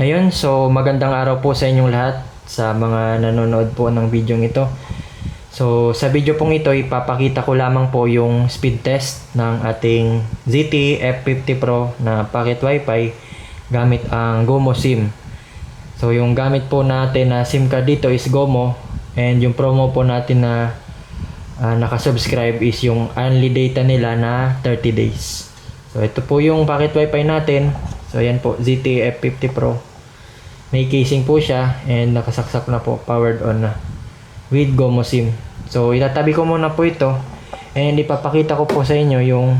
Ayun, so magandang araw po sa inyong lahat sa mga nanonood po ng video ito. So sa video pong ito, ipapakita ko lamang po yung speed test ng ating ZTE F50 Pro na pocket wifi gamit ang GOMO SIM. So yung gamit po natin na SIM card dito is GOMO, and yung promo po natin na nakasubscribe is yung only data nila na 30 days. So ito po yung pocket wifi natin. So ayan po, ZTE F50 Pro. May casing po siya and nakasaksak na po, powered on na with GOMO SIM. So itatabi ko muna po ito and ipapakita ko po sa inyo yung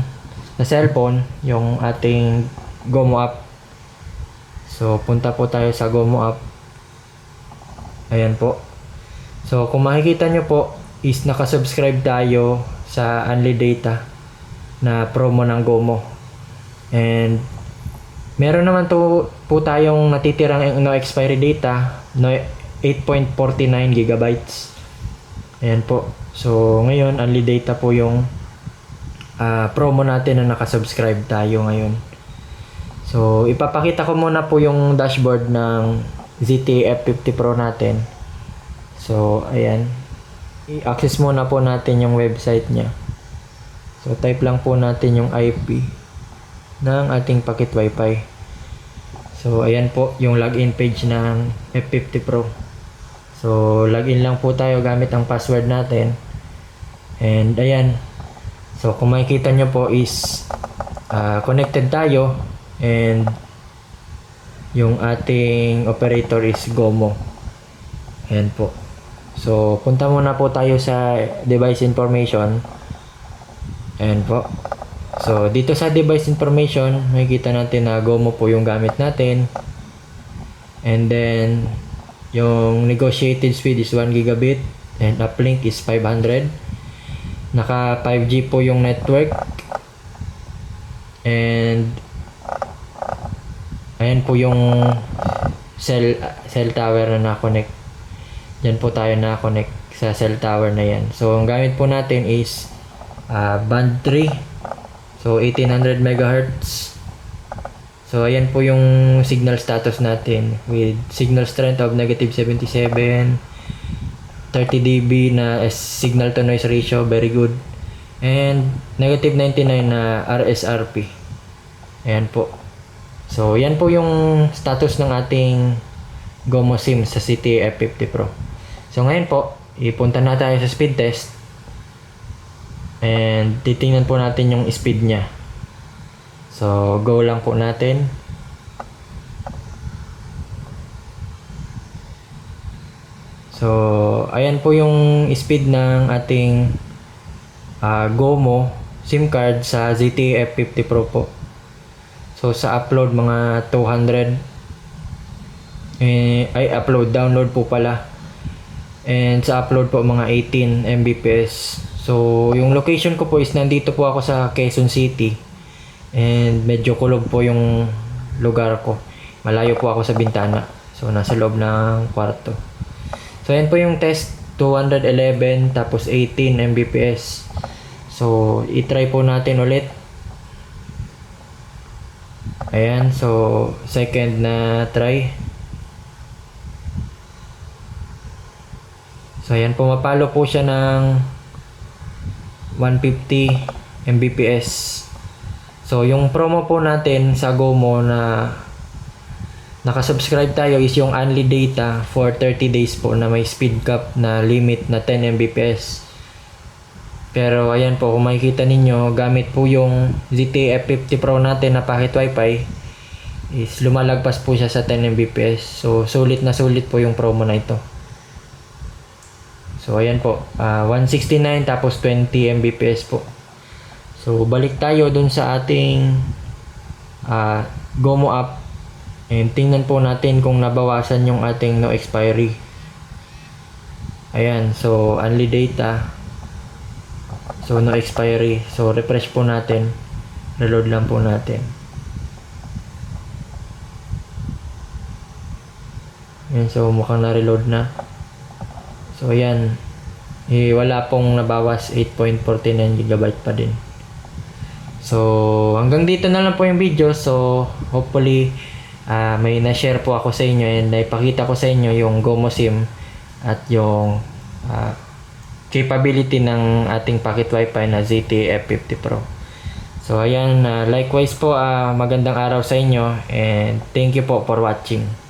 sa cellphone, yung ating GOMO app. So punta po tayo sa GOMO app. Ayan po. So kung makikita nyo po is nakasubscribe tayo sa Only Data na promo ng GOMO. And meron naman po tayong natitirang no expiry data, no 8.49 gigabytes. Ayan po. So ngayon Only Data po yung promo natin na nakasubscribe tayo ngayon. So ipapakita ko muna po yung dashboard ng ZTE F50 Pro natin. So ayan, i-access muna po natin yung website nya. So type lang po natin yung IP ng ating packet wifi. So ayan po yung login page ng F50 Pro. So login lang po tayo gamit ang password natin. And ayan, so kung makikita nyo po is connected tayo, and yung ating operator is GOMO. Ayan po. So punta muna po tayo sa device information. Ayan po. So dito sa device information, makikita natin na GOMO po yung gamit natin. And then yung negotiated speed is 1 gigabit and uplink is 500. Naka 5G po yung network. And ayan po yung cell tower na na-connect. Diyan po tayo na-connect sa cell tower na yan. So ang gamit po natin is band 3. So 1800 MHz. So ayan po yung signal status natin with signal strength of -77, 30 dB na signal to noise ratio, very good. And -99 na RSRP. Ayan po. So yan po yung status ng ating GOMO SIM sa ZTE F50 Pro. So ngayon po, ipunta na tayo sa speed test. And titingnan po natin yung speed nya. So go lang po natin. So ayan po yung speed ng ating GOMO SIM card sa ZTE F50 Pro po. So sa upload mga 200 download po pala. And sa upload po mga 18 Mbps. So yung location ko po is nandito po ako sa Quezon City. And medyo kulog po yung lugar ko. Malayo po ako sa bintana. So nasa loob ng kwarto. So yan po yung test, 211 tapos 18 Mbps. So i-try po natin ulit. Ayan, so second na try. So ayan, pumapalo po siya ng 150 Mbps. So yung promo po natin sa GOMO na nakasubscribe tayo is yung only data for 30 days po na may speed cap na limit na 10 Mbps. Pero ayan po, kung makikita ninyo, gamit po yung ZTE F50 Pro natin na pocket wifi is lumalagpas po siya sa 10 Mbps. So sulit na sulit po yung promo na ito. So ayan po, 169 tapos 20 Mbps po. So balik tayo dun sa ating GOMO app. And tingnan po natin kung nabawasan yung ating no expiry. Ayan, so only data. So no expiry. So refresh po natin. Reload lang po natin. Ayan, so mukhang na-reload na. So ayan, wala pong nabawas, 8.49 GB pa din. So hanggang dito na lang po yung video. So hopefully may na-share po ako sa inyo and naipakita ko sa inyo yung GoMo SIM at yung capability ng ating pocket wifi na ZTE F50 Pro. So ayan, likewise po, magandang araw sa inyo and thank you po for watching.